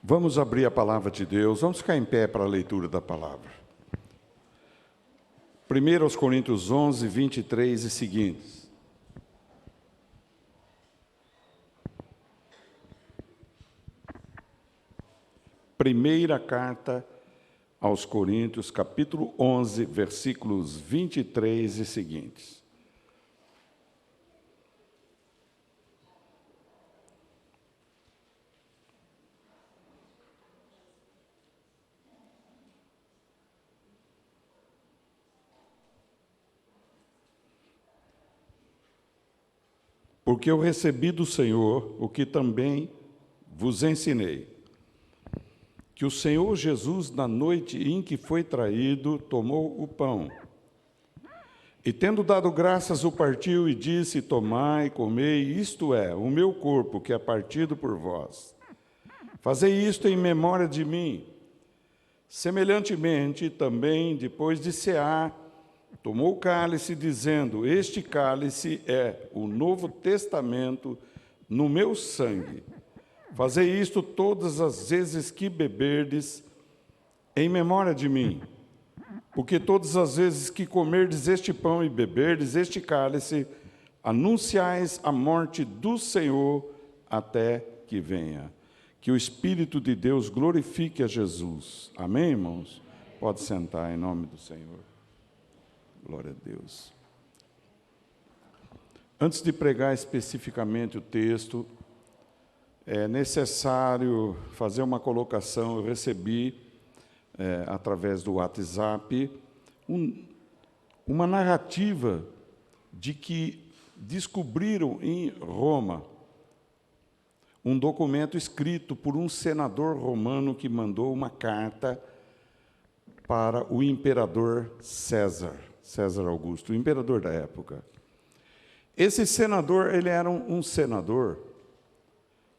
Vamos abrir a palavra de Deus, vamos ficar em pé para a leitura da palavra. 1 Coríntios 11, 23 e seguintes. Primeira carta aos Coríntios, capítulo 11, versículos 23 e seguintes. Porque eu recebi do Senhor o que também vos ensinei, que o Senhor Jesus, na noite em que foi traído, tomou o pão, e tendo dado graças, o partiu e disse: tomai, comei, isto é, o meu corpo, que é partido por vós. Fazei isto em memória de mim. Semelhantemente, também, depois de cear, tomou o cálice, dizendo: este cálice é o Novo Testamento no meu sangue. Fazei isto todas as vezes que beberdes, em memória de mim. Porque todas as vezes que comerdes este pão e beberdes este cálice, anunciais a morte do Senhor até que venha. Que o Espírito de Deus glorifique a Jesus. Amém, irmãos? Pode sentar em nome do Senhor. Glória a Deus. Antes de pregar especificamente o texto, é necessário fazer uma colocação. Eu recebi, através do WhatsApp, uma narrativa de que descobriram em Roma um documento escrito por um senador romano que mandou uma carta para o imperador César Augusto, o imperador da época. Esse senador, ele era um senador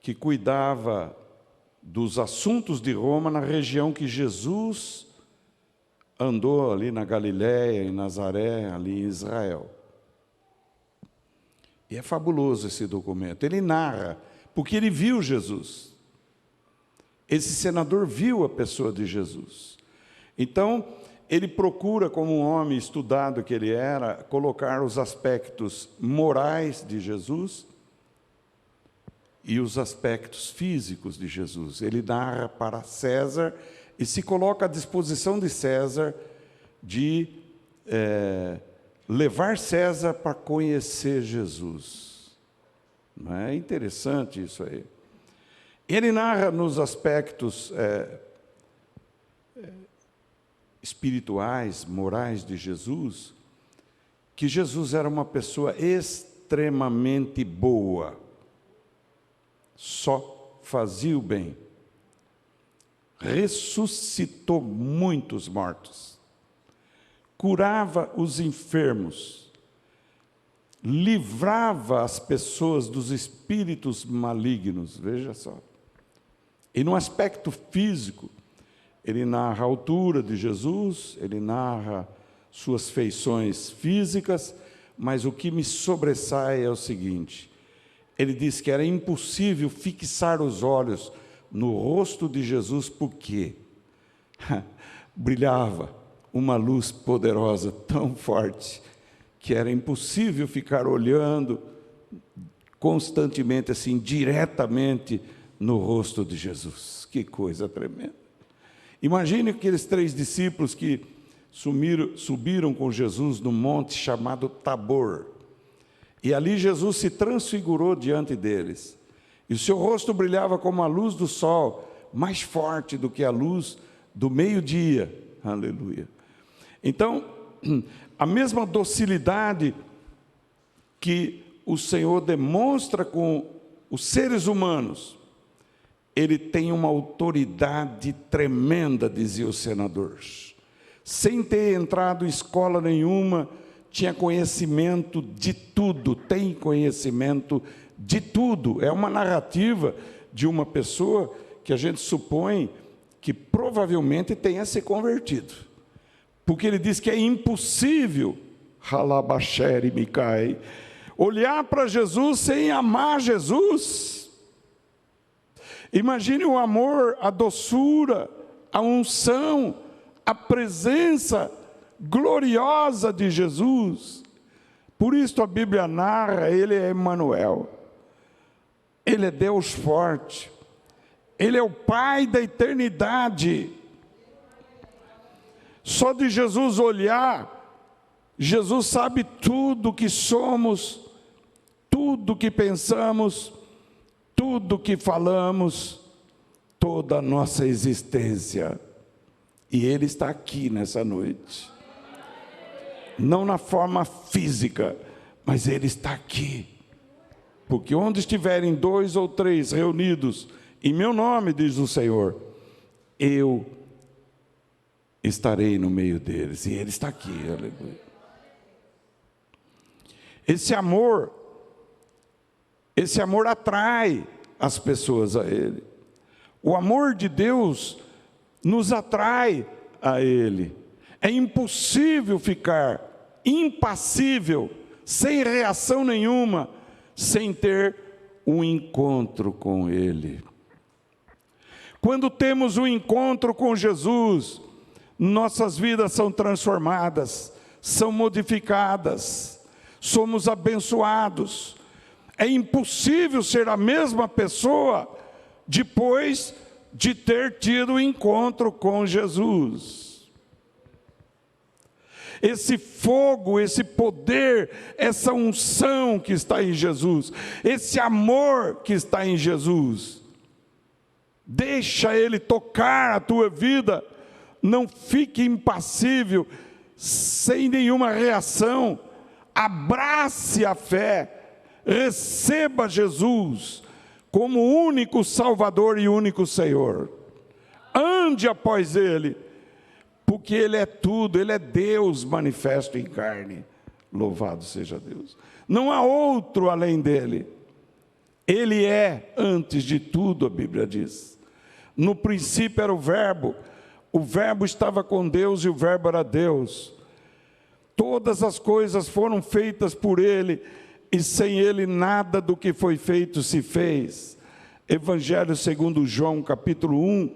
que cuidava dos assuntos de Roma na região que Jesus andou ali na Galiléia, em Nazaré, ali em Israel. E é fabuloso esse documento. Ele narra, porque ele viu Jesus. Esse senador viu a pessoa de Jesus. Então, ele procura, como um homem estudado que ele era, colocar os aspectos morais de Jesus e os aspectos físicos de Jesus. Ele narra para César e se coloca à disposição de César de levar César para conhecer Jesus. Não é interessante isso aí? Ele narra nos aspectos espirituais, morais de Jesus, que Jesus era uma pessoa extremamente boa, só fazia o bem, ressuscitou muitos mortos, curava os enfermos, livrava as pessoas dos espíritos malignos, veja só. E no aspecto físico, ele narra a altura de Jesus, ele narra suas feições físicas, mas o que me sobressai é o seguinte: ele diz que era impossível fixar os olhos no rosto de Jesus, porque brilhava uma luz poderosa tão forte, que era impossível ficar olhando constantemente, assim, diretamente no rosto de Jesus. Que coisa tremenda. Imagine aqueles 3 discípulos que subiram com Jesus no monte chamado Tabor. E ali Jesus se transfigurou diante deles. E o seu rosto brilhava como a luz do sol, mais forte do que a luz do meio-dia. Aleluia. Então, a mesma docilidade que o Senhor demonstra com os seres humanos, ele tem uma autoridade tremenda, dizia o senador. Sem ter entrado em escola nenhuma, tinha conhecimento de tudo, tem conhecimento de tudo. É uma narrativa de uma pessoa que a gente supõe que provavelmente tenha se convertido. Porque ele diz que é impossível, Halabasher e Micai, olhar para Jesus sem amar Jesus. Imagine o amor, a doçura, a unção, a presença gloriosa de Jesus. Por isso a Bíblia narra, ele é Emanuel. Ele é Deus forte. Ele é o Pai da eternidade. Só de Jesus olhar, Jesus sabe tudo que somos, tudo que pensamos, tudo que falamos, toda a nossa existência. E Ele está aqui nessa noite. Não na forma física, mas Ele está aqui. Porque onde estiverem 2 ou 3 reunidos, em meu nome, diz o Senhor, eu estarei no meio deles. E Ele está aqui, aleluia. Esse amor atrai as pessoas a Ele. O amor de Deus nos atrai a Ele. É impossível ficar impassível, sem reação nenhuma, sem ter um encontro com Ele. Quando temos um encontro com Jesus, nossas vidas são transformadas, são modificadas, somos abençoados. É impossível ser a mesma pessoa depois de ter tido o encontro com Jesus. Esse fogo, esse poder, essa unção que está em Jesus, esse amor que está em Jesus, deixa Ele tocar a tua vida, não fique impassível, sem nenhuma reação, abrace a fé, receba Jesus como único Salvador e único Senhor, ande após Ele, porque Ele é tudo, Ele é Deus manifesto em carne, louvado seja Deus, não há outro além dEle, Ele é antes de tudo, a Bíblia diz. No princípio era o Verbo estava com Deus e o Verbo era Deus. Todas as coisas foram feitas por Ele, e sem Ele nada do que foi feito se fez. Evangelho segundo João, capítulo 1,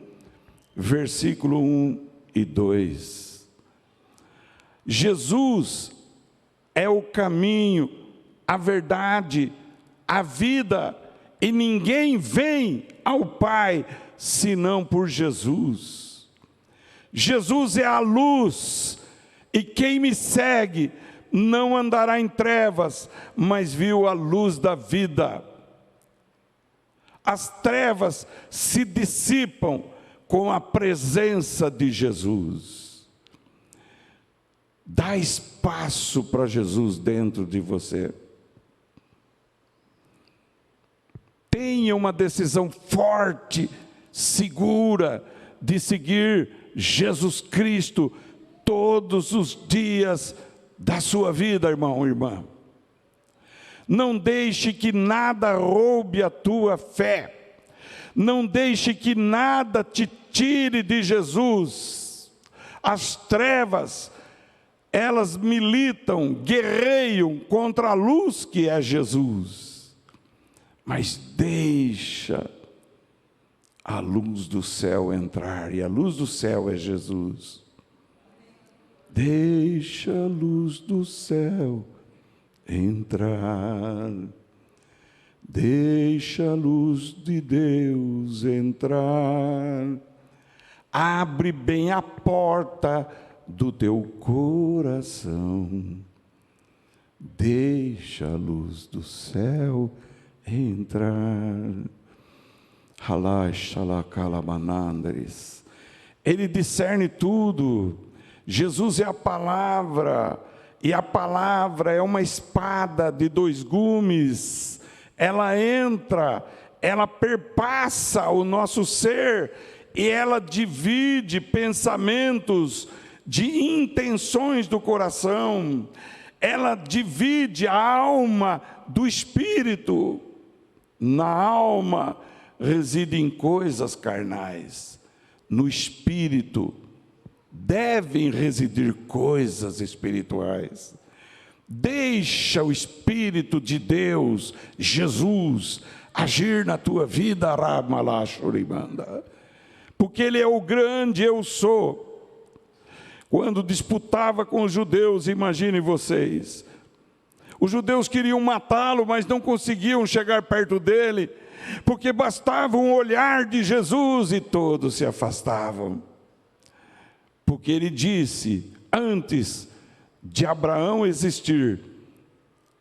versículo 1 e 2. Jesus é o caminho, a verdade, a vida, e ninguém vem ao Pai senão por Jesus. Jesus é a luz, e quem me segue não andará em trevas, mas viu a luz da vida. As trevas se dissipam com a presença de Jesus. Dá espaço para Jesus dentro de você. Tenha uma decisão forte, segura, de seguir Jesus Cristo todos os dias da sua vida, irmão e irmã. Não deixe que nada roube a tua fé. Não deixe que nada te tire de Jesus. As trevas, elas militam, guerreiam contra a luz que é Jesus. Mas deixa a luz do céu entrar, e a luz do céu é Jesus. Deixa a luz do céu entrar, deixa a luz de Deus entrar, abre bem a porta do teu coração, deixa a luz do céu entrar. Ele discerne tudo. Jesus é a palavra, e a palavra é uma espada de 2 gumes. Ela entra, ela perpassa o nosso ser, e ela divide pensamentos de intenções do coração. Ela divide a alma do espírito. Na alma residem coisas carnais, no espírito devem residir coisas espirituais. Deixa o Espírito de Deus, Jesus, agir na tua vida, Ramalachuribanda, porque Ele é o grande eu sou. Quando disputava com os judeus, imaginem vocês, os judeus queriam matá-lo, mas não conseguiam chegar perto dele, porque bastava um olhar de Jesus e todos se afastavam. Porque ele disse, antes de Abraão existir,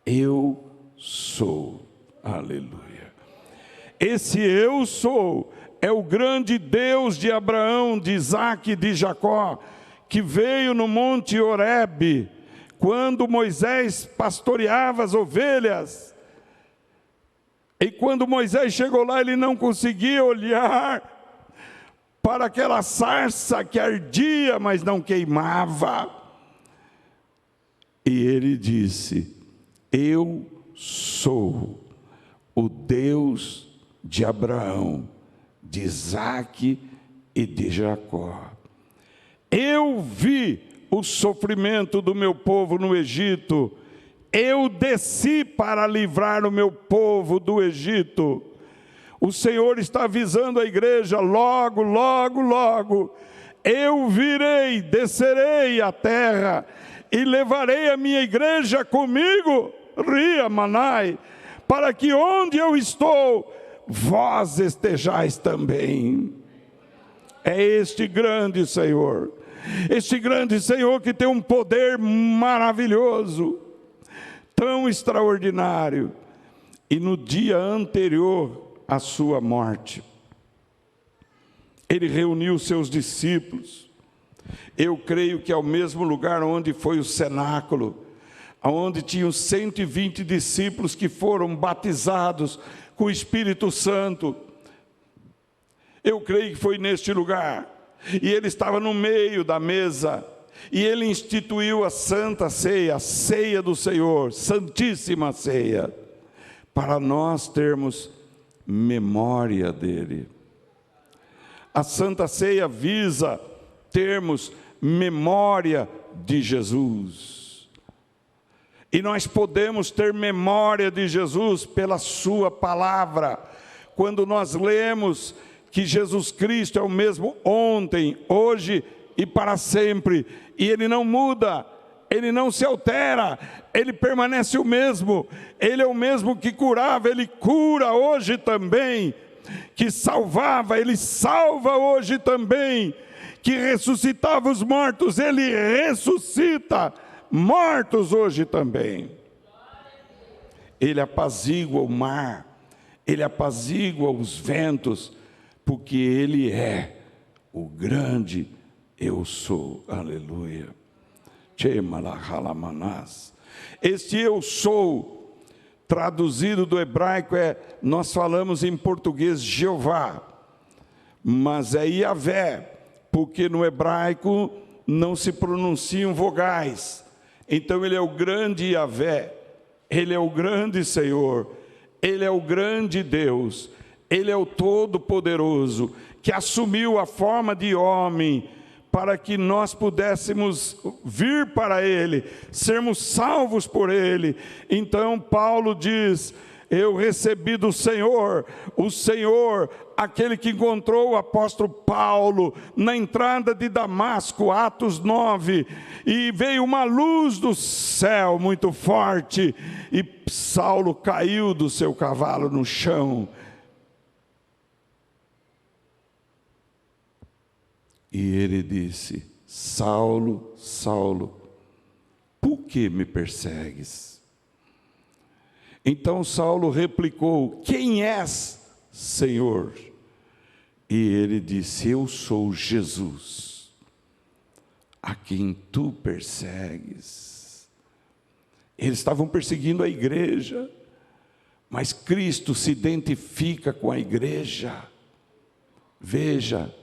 eu sou. Aleluia. Esse eu sou é o grande Deus de Abraão, de Isaque e de Jacó, que veio no monte Horebe, quando Moisés pastoreava as ovelhas. E quando Moisés chegou lá, ele não conseguia olhar para aquela sarça que ardia, mas não queimava. E ele disse, eu sou o Deus de Abraão, de Isaque e de Jacó. Eu vi o sofrimento do meu povo no Egito, eu desci para livrar o meu povo do Egito. O Senhor está avisando a igreja, logo, logo, logo, eu virei, descerei à terra, e levarei a minha igreja comigo, Ria Manai, para que onde eu estou, vós estejais também. É este grande Senhor que tem um poder maravilhoso, tão extraordinário. E no dia anterior à sua morte, ele reuniu seus discípulos. Eu creio que é o mesmo lugar onde foi o cenáculo, onde tinham 120 discípulos que foram batizados com o Espírito Santo. Eu creio que foi neste lugar. E ele estava no meio da mesa, e ele instituiu a Santa Ceia, a ceia do Senhor, Santíssima Ceia, para nós termos memória dele. A Santa Ceia visa termos memória de Jesus. E nós podemos ter memória de Jesus pela sua palavra. Quando nós lemos que Jesus Cristo é o mesmo ontem, hoje e para sempre, e Ele não muda, Ele não se altera, Ele permanece o mesmo. Ele é o mesmo que curava, Ele cura hoje também, que salvava, Ele salva hoje também, que ressuscitava os mortos, Ele ressuscita mortos hoje também. Ele apazigua o mar, Ele apazigua os ventos, porque Ele é o grande eu sou. Aleluia. Este eu sou, traduzido do hebraico, nós falamos em português Jeová, mas é Yahvé, porque no hebraico não se pronunciam vogais. Então Ele é o grande Yahvé, Ele é o grande Senhor, Ele é o grande Deus, Ele é o Todo-Poderoso, que assumiu a forma de homem, para que nós pudéssemos vir para Ele, sermos salvos por Ele. Então Paulo diz, eu recebi do Senhor, o Senhor, aquele que encontrou o apóstolo Paulo na entrada de Damasco, Atos 9, e veio uma luz do céu muito forte, e Saulo caiu do seu cavalo no chão. E ele disse, Saulo, Saulo, por que me persegues? Então Saulo replicou, quem és, Senhor? E ele disse, eu sou Jesus, a quem tu persegues. Eles estavam perseguindo a igreja, mas Cristo se identifica com a igreja. Veja,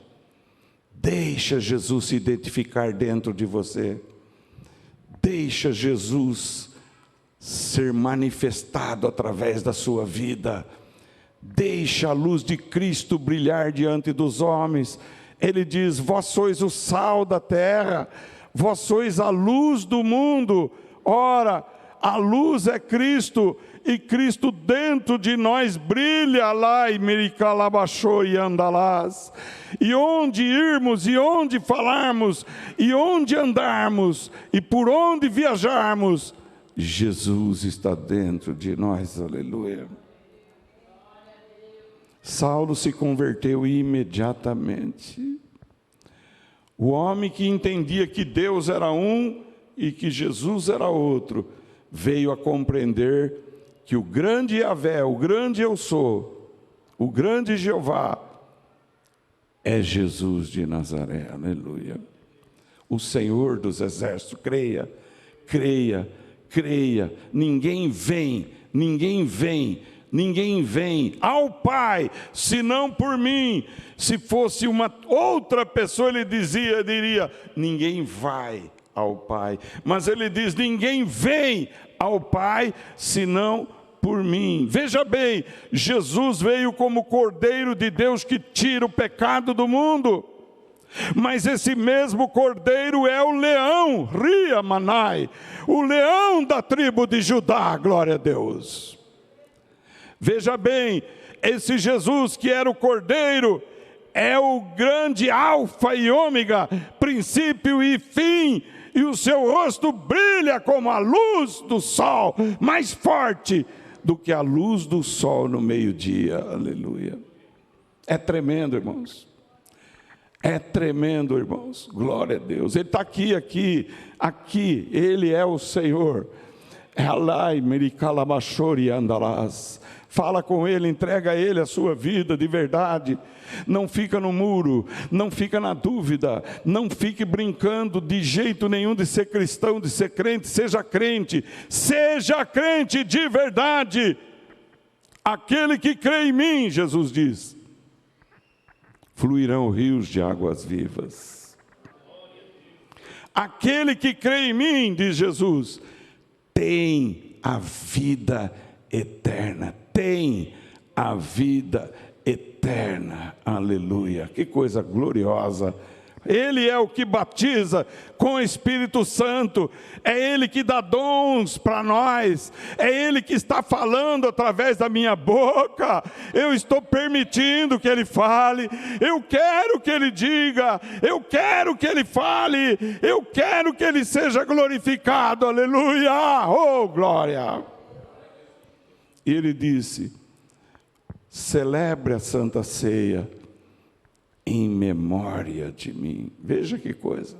deixa Jesus se identificar dentro de você. Deixa Jesus ser manifestado através da sua vida. Deixa a luz de Cristo brilhar diante dos homens. Ele diz, vós sois o sal da terra, vós sois a luz do mundo. Ora, a luz é Cristo, e Cristo dentro de nós brilha lá e mericalabachou e andalás. E onde irmos, e onde falarmos, e onde andarmos, e por onde viajarmos, Jesus está dentro de nós, aleluia. Saulo se converteu imediatamente. O homem que entendia que Deus era um e que Jesus era outro, veio a compreender que o grande Yahvé, o grande eu sou, o grande Jeová, é Jesus de Nazaré, aleluia. O Senhor dos exércitos, creia, creia, creia, ninguém vem ao Pai, senão por mim. Se fosse uma outra pessoa, ele diria, ninguém vai ao Pai. Mas ele diz, ninguém vem ao Pai, senão por mim. Veja bem, Jesus veio como Cordeiro de Deus que tira o pecado do mundo. Mas esse mesmo Cordeiro é o leão, Ria Manai, o leão da tribo de Judá, glória a Deus. Veja bem, esse Jesus que era o Cordeiro, é o grande alfa e ômega, princípio e fim, e o seu rosto brilha como a luz do sol, mais forte do que a luz do sol no meio-dia, aleluia. É tremendo, irmãos. É tremendo, irmãos, glória a Deus. Ele está aqui, Ele é o Senhor. Alai, mericalabachori andalás. Fala com Ele, entrega a Ele a sua vida de verdade. Não fica no muro, não fica na dúvida, não fique brincando de jeito nenhum de ser cristão, de ser crente. Seja crente de verdade. Aquele que crê em mim, Jesus diz, fluirão rios de águas vivas. Aquele que crê em mim, diz Jesus, tem a vida eterna. Tem a vida eterna. Aleluia. Que coisa gloriosa. Ele é o que batiza com o Espírito Santo, é Ele que dá dons para nós, é Ele que está falando através da minha boca. Eu estou permitindo que Ele fale, eu quero que Ele diga, eu quero que Ele fale, eu quero que Ele seja glorificado, aleluia, oh glória. E Ele disse, celebre a Santa Ceia, em memória de mim. Veja que coisa.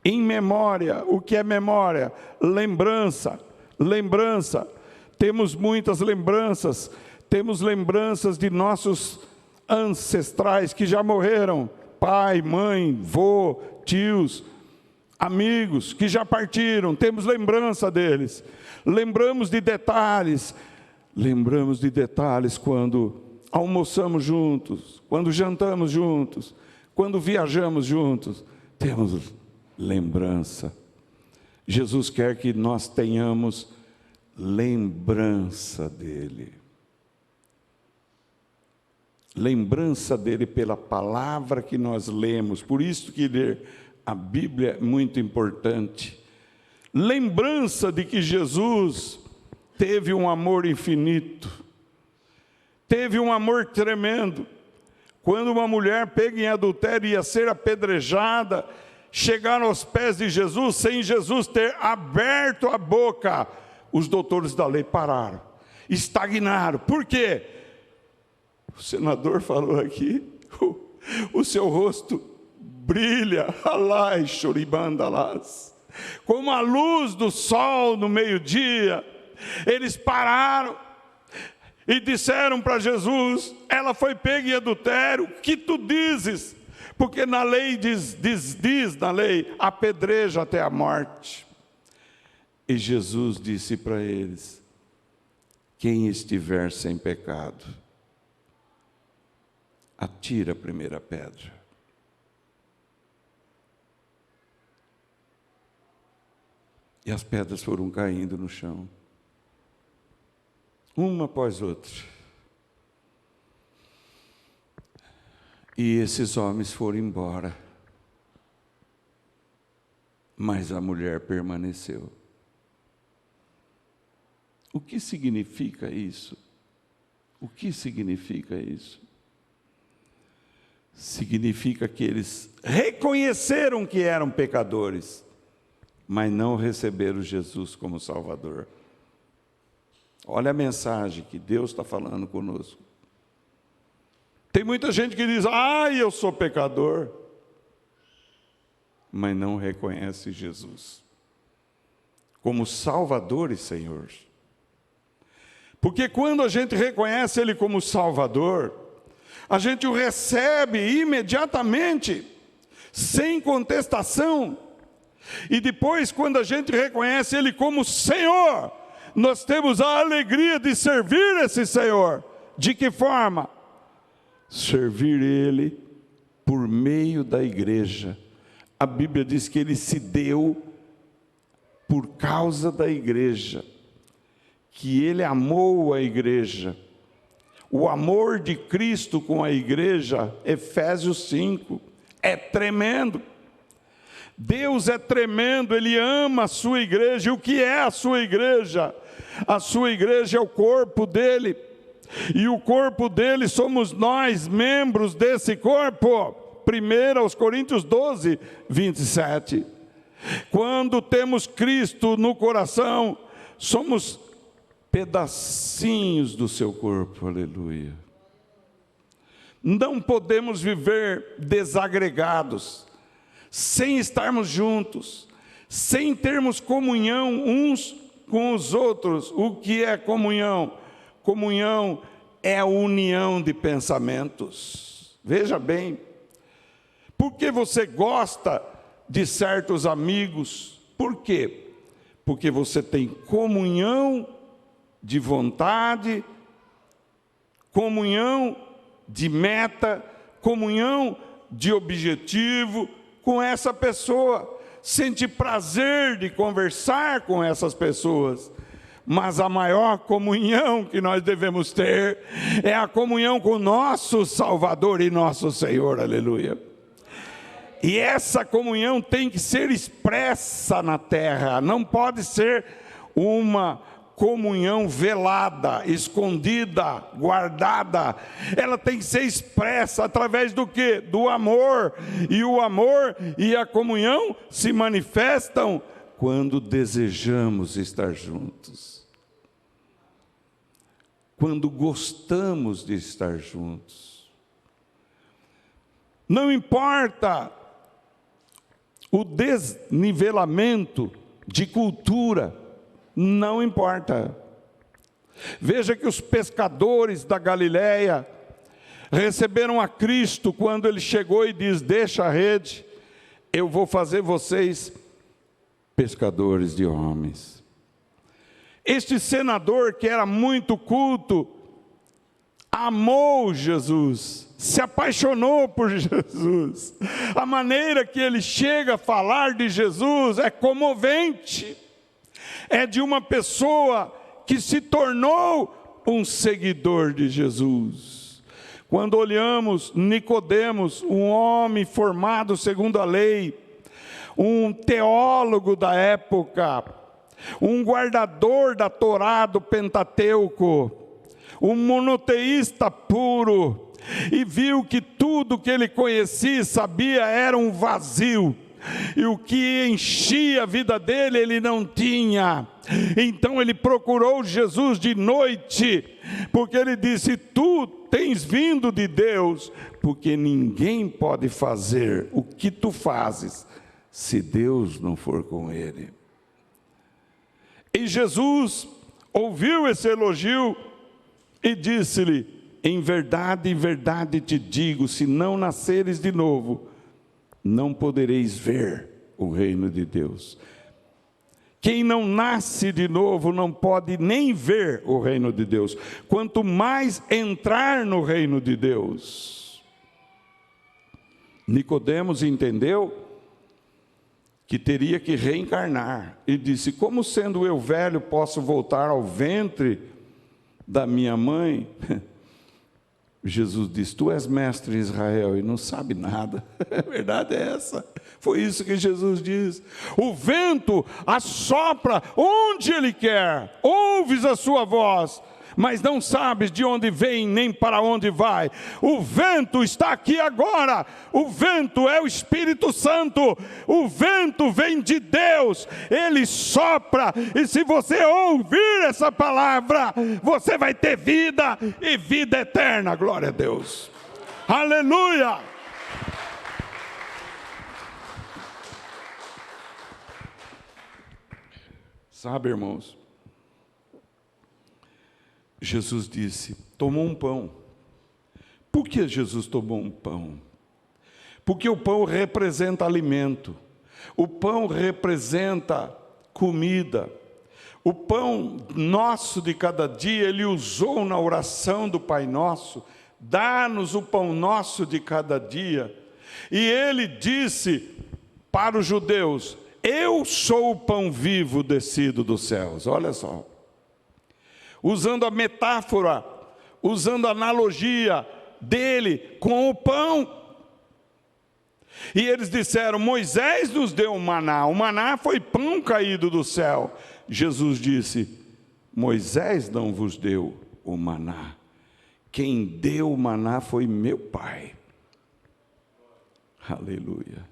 Em memória. O que é memória? Lembrança. Lembrança. Temos muitas lembranças. Temos lembranças de nossos ancestrais que já morreram. Pai, mãe, vô, tios, amigos que já partiram. Temos lembrança deles. Lembramos de detalhes. Lembramos de detalhes quando almoçamos juntos, quando jantamos juntos, quando viajamos juntos, temos lembrança. Jesus quer que nós tenhamos lembrança dele. Lembrança dele pela palavra que nós lemos. Por isso que ler a Bíblia é muito importante. Lembrança de que Jesus teve um amor infinito. Teve um amor tremendo. Quando uma mulher pega em adultério ia ser apedrejada, chegaram aos pés de Jesus, sem Jesus ter aberto a boca, os doutores da lei pararam, estagnaram. Por quê? O senador falou aqui, o seu rosto brilha, alai, choribandalás, como a luz do sol no meio-dia. Eles pararam e disseram para Jesus, ela foi pega em adultério, o que tu dizes? Porque na lei diz na lei, apedreja até a morte. E Jesus disse para eles, quem estiver sem pecado, atira a primeira pedra. E as pedras foram caindo no chão, uma após outra. E esses homens foram embora. Mas a mulher permaneceu. O que significa isso? O que significa isso? Significa que eles reconheceram que eram pecadores, mas não receberam Jesus como Salvador. Olha a mensagem que Deus está falando conosco. Tem muita gente que diz, eu sou pecador, mas não reconhece Jesus como Salvador e Senhor. Porque quando a gente reconhece Ele como Salvador, a gente o recebe imediatamente, sem contestação. E depois, quando a gente reconhece Ele como Senhor, nós temos a alegria de servir esse Senhor. De que forma? Servir Ele por meio da igreja. A Bíblia diz que Ele se deu por causa da igreja, que Ele amou a igreja. O amor de Cristo com a igreja, Efésios 5, é tremendo. Deus é tremendo, Ele ama a sua igreja. E o que é a sua igreja? A sua igreja é o corpo dEle. E o corpo dEle somos nós, membros desse corpo. 1 Coríntios 12, 27. Quando temos Cristo no coração, somos pedacinhos do seu corpo, aleluia. Não podemos viver desagregados, sem estarmos juntos, sem termos comunhão uns com os outros. O que é comunhão? Comunhão é a união de pensamentos. Veja bem, por que você gosta de certos amigos? Por quê? Porque você tem comunhão de vontade, comunhão de meta, comunhão de objetivo com essa pessoa. Sente prazer de conversar com essas pessoas. Mas a maior comunhão que nós devemos ter é a comunhão com o nosso Salvador e nosso Senhor, aleluia. E essa comunhão tem que ser expressa na terra, não pode ser uma comunhão velada, escondida, guardada. Ela tem que ser expressa através do quê? Do amor. E o amor e a comunhão se manifestam quando desejamos estar juntos, quando gostamos de estar juntos. Não importa o desnivelamento de cultura, não importa. Veja que os pescadores da Galileia receberam a Cristo quando Ele chegou e diz: deixa a rede, eu vou fazer vocês pescadores de homens. Este senador, que era muito culto, amou Jesus, se apaixonou por Jesus. A maneira que ele chega a falar de Jesus é comovente. É de uma pessoa que se tornou um seguidor de Jesus. Quando olhamos Nicodemos, um homem formado segundo a lei, um teólogo da época, um guardador da Torá do Pentateuco, um monoteísta puro, e viu que tudo que ele conhecia e sabia era um vazio, e o que enchia a vida dele ele não tinha. Então ele procurou Jesus de noite, porque ele disse: tu tens vindo de Deus, porque ninguém pode fazer o que tu fazes se Deus não for com ele. E Jesus ouviu esse elogio e disse-lhe: em verdade te digo, se não nasceres de novo, não podereis ver o reino de Deus. Quem não nasce de novo não pode nem ver o reino de Deus, quanto mais entrar no reino de Deus. Nicodemos entendeu que teria que reencarnar, e disse: como sendo eu velho posso voltar ao ventre da minha mãe? Jesus disse: tu és mestre em Israel e não sabe nada. A verdade é essa. Foi isso que Jesus diz. O vento assopra onde ele quer, ouves a sua voz, mas não sabes de onde vem nem para onde vai. O vento está aqui agora. O vento é o Espírito Santo. O vento vem de Deus. Ele sopra, e se você ouvir essa palavra, você vai ter vida e vida eterna. Glória a Deus. Aleluia. Sabe, irmãos, Jesus disse, tomou um pão. Por que Jesus tomou um pão? Porque o pão representa alimento. O pão representa comida. O pão nosso de cada dia, ele usou na oração do Pai Nosso. Dá-nos o pão nosso de cada dia. E ele disse para os judeus, eu sou o pão vivo descido dos céus. Olha só. Usando a metáfora, usando a analogia dele com o pão. E eles disseram, Moisés nos deu o maná foi pão caído do céu. Jesus disse, Moisés não vos deu o maná, quem deu o maná foi meu Pai. Aleluia.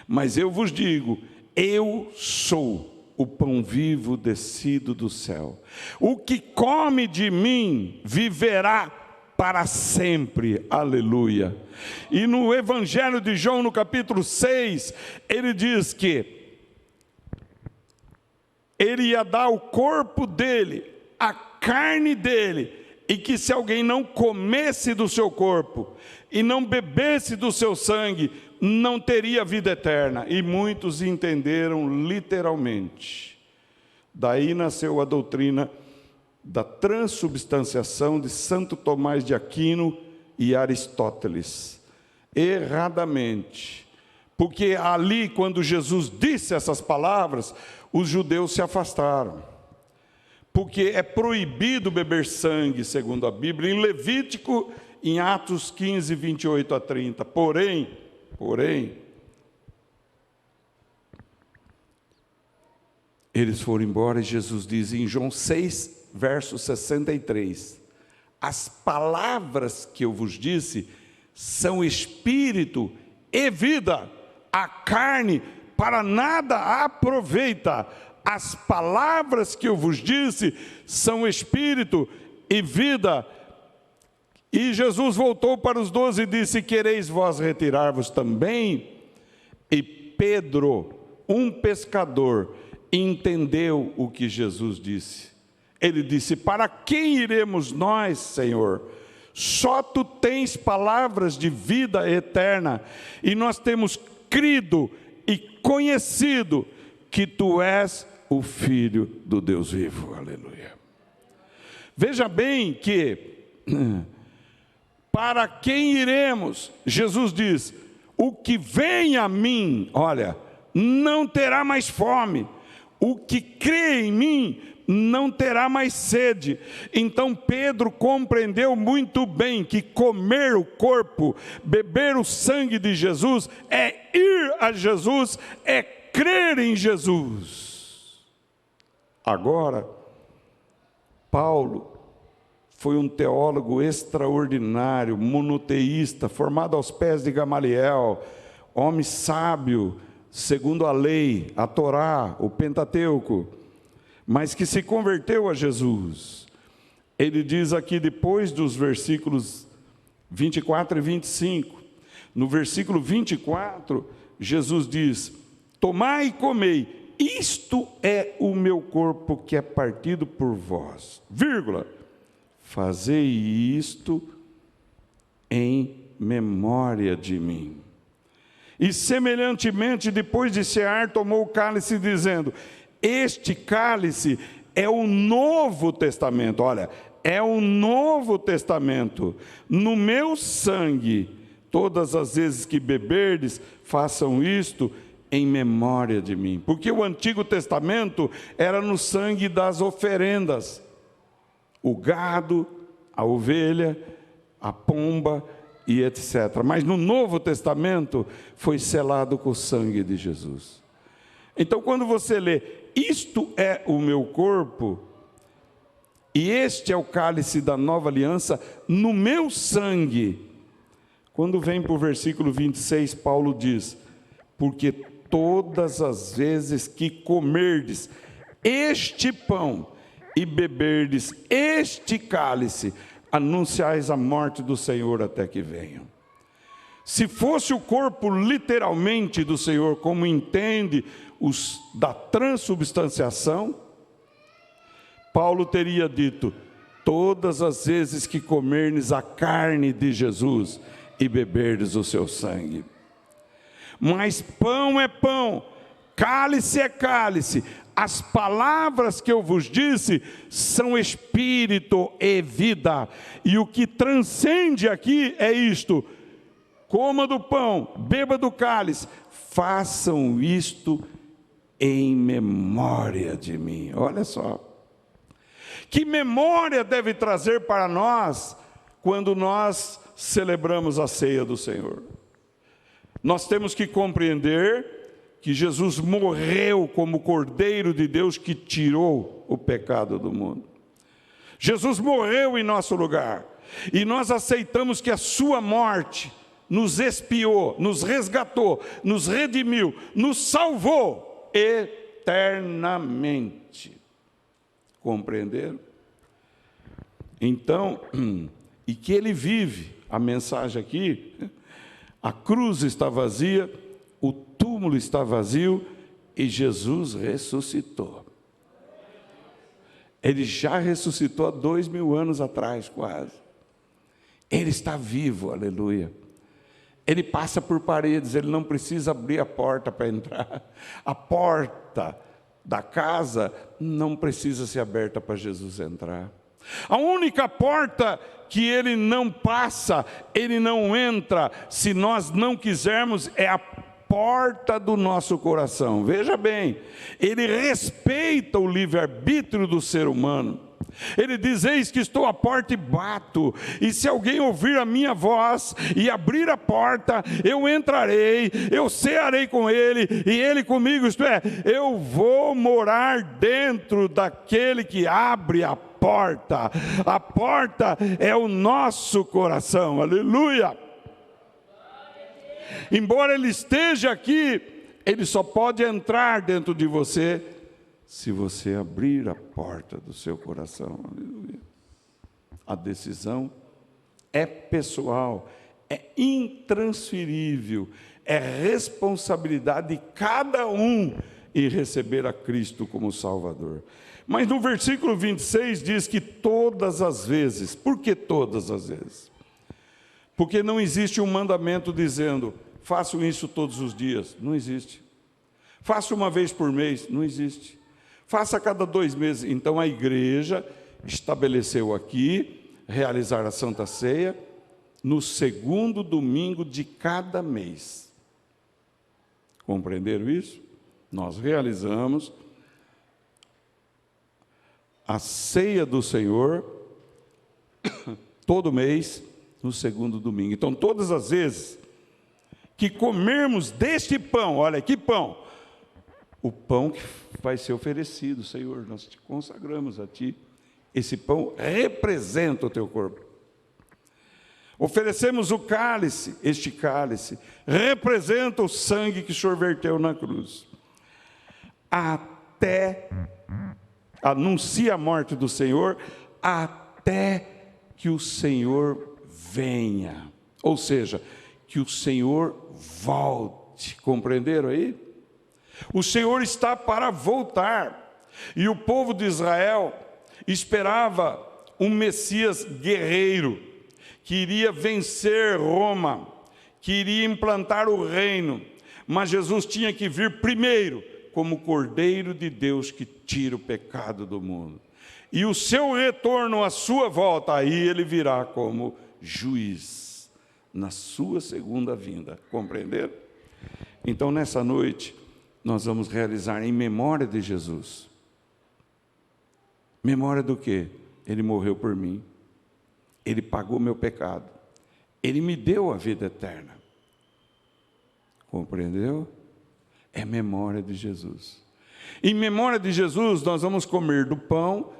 Mas eu vos digo, eu sou o pão vivo descido do céu. O que come de mim viverá para sempre. Aleluia. E no Evangelho de João, no capítulo 6, ele diz que ele ia dar o corpo dele, a carne dele, e que se alguém não comesse do seu corpo e não bebesse do seu sangue, não teria vida eterna. E muitos entenderam literalmente. Daí nasceu a doutrina da transubstanciação de Santo Tomás de Aquino e Aristóteles. Erradamente. Porque ali, quando Jesus disse essas palavras, os judeus se afastaram. Porque é proibido beber sangue, segundo a Bíblia, em Levítico, em Atos 15, 28 a 30. Porém, eles foram embora e Jesus diz em João 6, verso 63, as palavras que eu vos disse são espírito e vida, a carne para nada aproveita. As palavras que eu vos disse são espírito e vida. E Jesus voltou para os 12 e disse, quereis vós retirar-vos também? E Pedro, um pescador, entendeu o que Jesus disse. Ele disse, para quem iremos nós, Senhor? Só tu tens palavras de vida eterna, e nós temos crido e conhecido que tu és o Filho do Deus vivo. Aleluia. Veja bem que para quem iremos? Jesus diz, o que vem a mim, olha, não terá mais fome. O que crê em mim não terá mais sede. Então Pedro compreendeu muito bem que comer o corpo, beber o sangue de Jesus, é ir a Jesus, é crer em Jesus. Agora, Paulo foi um teólogo extraordinário, monoteísta, formado aos pés de Gamaliel, homem sábio, segundo a lei, a Torá, o Pentateuco, mas que se converteu a Jesus. Ele diz aqui, depois dos versículos 24 e 25, no versículo 24, Jesus diz, tomai e comei, isto é o meu corpo que é partido por vós, vírgula, fazei isto em memória de mim. E semelhantemente, depois de cear, tomou o cálice, dizendo, este cálice é o Novo Testamento, olha, é o Novo Testamento, no meu sangue, todas as vezes que beberdes, façam isto em memória de mim. Porque o Antigo Testamento era no sangue das oferendas, o gado, a ovelha, a pomba e etc. Mas no Novo Testamento foi selado com o sangue de Jesus. Então, quando você lê, isto é o meu corpo, e este é o cálice da nova aliança, no meu sangue. Quando vem para o versículo 26, Paulo diz, porque todas as vezes que comerdes este pão e beberdes este cálice, anunciais a morte do Senhor até que venha. Se fosse o corpo literalmente do Senhor, como entende os da transubstanciação, Paulo teria dito, todas as vezes que comerdes a carne de Jesus e beberdes o seu sangue. Mas pão é pão, cálice é cálice. As palavras que eu vos disse são espírito e vida. E o que transcende aqui é isto: coma do pão, beba do cálice, façam isto em memória de mim. Olha só. Que memória deve trazer para nós quando nós celebramos a ceia do Senhor? Nós temos que compreender que Jesus morreu como Cordeiro de Deus que tirou o pecado do mundo. Jesus morreu em nosso lugar. E nós aceitamos que a sua morte nos expiou, nos resgatou, nos redimiu, nos salvou eternamente. Compreenderam? Então, e que ele vive, a mensagem aqui, a cruz está vazia, o túmulo está vazio e Jesus ressuscitou. Ele já ressuscitou há 2000 anos atrás, quase. Ele está vivo, aleluia. Ele passa por paredes, ele não precisa abrir a porta para entrar. A porta da casa não precisa ser aberta para Jesus entrar. A única porta que ele não passa, ele não entra, se nós não quisermos, é a porta do nosso coração. Veja bem, ele respeita o livre-arbítrio do ser humano. Ele diz, eis que estou à porta e bato, e se alguém ouvir a minha voz e abrir a porta, eu entrarei, eu cearei com ele, e ele comigo, isto é, eu vou morar dentro daquele que abre a porta. A porta é o nosso coração, aleluia. Embora ele esteja aqui, ele só pode entrar dentro de você se você abrir a porta do seu coração, aleluia. A decisão é pessoal, é intransferível, é responsabilidade de cada um em receber a Cristo como Salvador. Mas no versículo 26 diz que todas as vezes. Por que todas as vezes? Porque não existe um mandamento dizendo, façam isso todos os dias. Não existe. Faça uma vez por mês. Não existe. Faça a cada 2 meses. Então a igreja estabeleceu aqui, realizar a Santa Ceia, no 2º domingo de cada mês. Compreenderam isso? Nós realizamos a ceia do Senhor todo mês, no 2º domingo. Então, todas as vezes que comermos deste pão, olha que pão, o pão que vai ser oferecido, Senhor, nós te consagramos a Ti, esse pão representa o Teu corpo. Oferecemos o cálice, este cálice representa o sangue que o Senhor verteu na cruz. Até anuncia a morte do Senhor, até que o Senhor venha. Ou seja, que o Senhor volte. Compreenderam aí? O Senhor está para voltar. E o povo de Israel esperava um Messias guerreiro, que iria vencer Roma, que iria implantar o reino. Mas Jesus tinha que vir primeiro, como Cordeiro de Deus que tira o pecado do mundo. E o seu retorno, a sua volta, aí ele virá como juiz, na sua segunda vinda. Compreenderam? Então, nessa noite, nós vamos realizar em memória de Jesus. Memória do quê? Ele morreu por mim. Ele pagou meu pecado. Ele me deu a vida eterna. Compreendeu? É memória de Jesus. Em memória de Jesus, nós vamos comer do pão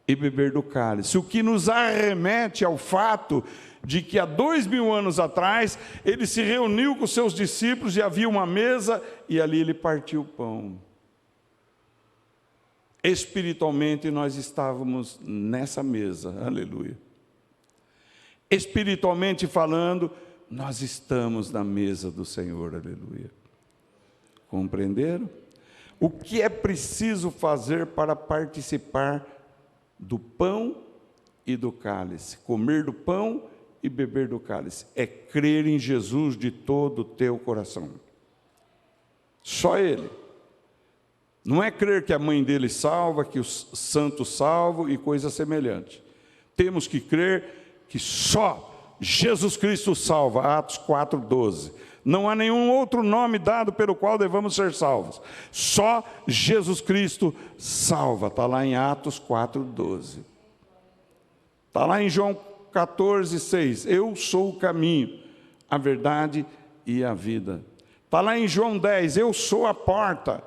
e beber do cálice. O que nos arremete ao fato de que há 2000 anos atrás, ele se reuniu com seus discípulos e havia uma mesa e ali ele partiu o pão. Espiritualmente nós estávamos nessa mesa, aleluia. Espiritualmente falando, nós estamos na mesa do Senhor, aleluia. Compreenderam? O que é preciso fazer para participar do pão e do cálice? Comer do pão e beber do cálice. É crer em Jesus de todo o teu coração. Só Ele. Não é crer que a mãe dele salva, que os santos salvam e coisa semelhante. Temos que crer que só Jesus Cristo salva. Atos 4:12. Não há nenhum outro nome dado pelo qual devamos ser salvos. Só Jesus Cristo salva. Está lá em Atos 4:12. Está lá em João 14:6. Eu sou o caminho, a verdade e a vida. Está lá em João 10. Eu sou a porta.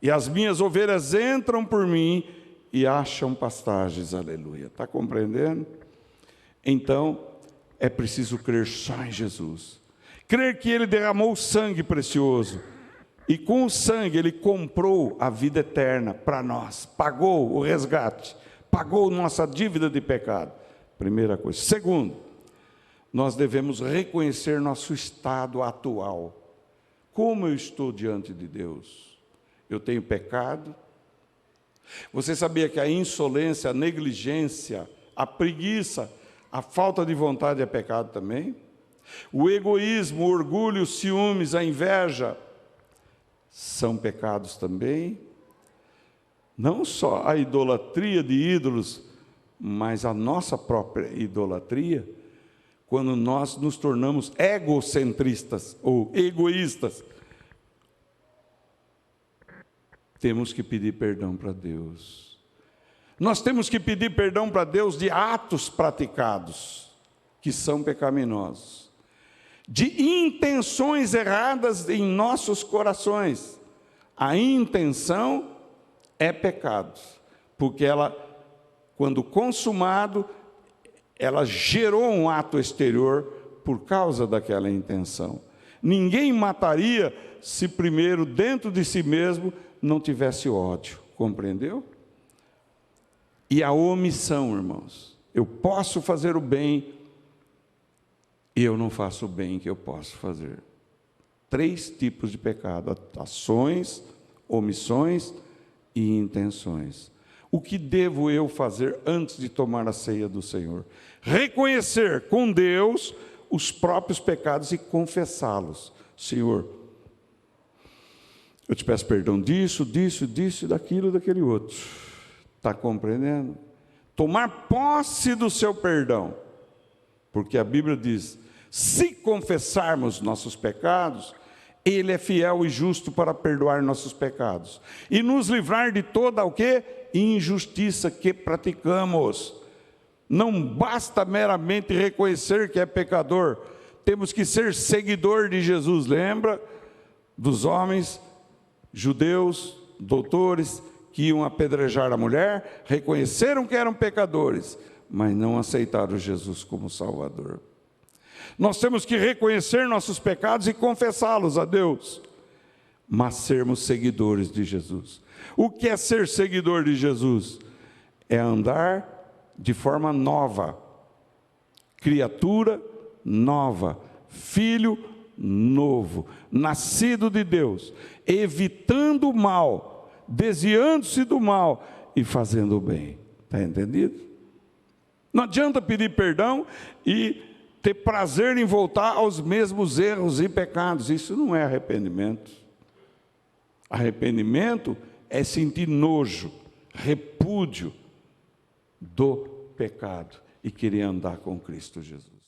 E as minhas ovelhas entram por mim e acham pastagens. Aleluia. Está compreendendo? Então, é preciso crer só em Jesus. Crer que Ele derramou sangue precioso. E com o sangue Ele comprou a vida eterna para nós. Pagou o resgate. Pagou nossa dívida de pecado. Primeira coisa. Segundo, nós devemos reconhecer nosso estado atual. Como eu estou diante de Deus? Eu tenho pecado? Você sabia que a insolência, a negligência, a preguiça, a falta de vontade é pecado também? O egoísmo, o orgulho, os ciúmes, a inveja são pecados também? Não só a idolatria de ídolos, mas a nossa própria idolatria, quando nós nos tornamos egocentristas ou egoístas. Temos que pedir perdão para Deus. Nós temos que pedir perdão para Deus de atos praticados, que são pecaminosos, de intenções erradas em nossos corações. A intenção é pecado, porque ela, quando consumado, ela gerou um ato exterior por causa daquela intenção. Ninguém mataria se primeiro, dentro de si mesmo, não tivesse ódio, compreendeu? E a omissão, irmãos. Eu posso fazer o bem e eu não faço o bem que eu posso fazer. 3 tipos de pecado: ações, omissões e intenções. O que devo eu fazer antes de tomar a ceia do Senhor? Reconhecer com Deus os próprios pecados e confessá-los. Senhor, eu te peço perdão disso, daquilo, daquele outro. Está compreendendo? Tomar posse do seu perdão. Porque a Bíblia diz, se confessarmos nossos pecados, Ele é fiel e justo para perdoar nossos pecados. E nos livrar de toda o quê? Injustiça que praticamos. Não basta meramente reconhecer que é pecador. Temos que ser seguidor de Jesus. Lembra dos homens judeus, doutores, que iam apedrejar a mulher, reconheceram que eram pecadores, mas não aceitaram Jesus como Salvador. Nós temos que reconhecer nossos pecados e confessá-los a Deus, mas sermos seguidores de Jesus. O que é ser seguidor de Jesus? É andar de forma nova, criatura nova, filho novo, nascido de Deus, evitando o mal, desviando-se do mal e fazendo o bem. Está entendido? Não adianta pedir perdão e ter prazer em voltar aos mesmos erros e pecados. Isso não é arrependimento. Arrependimento é sentir nojo, repúdio do pecado e querer andar com Cristo Jesus.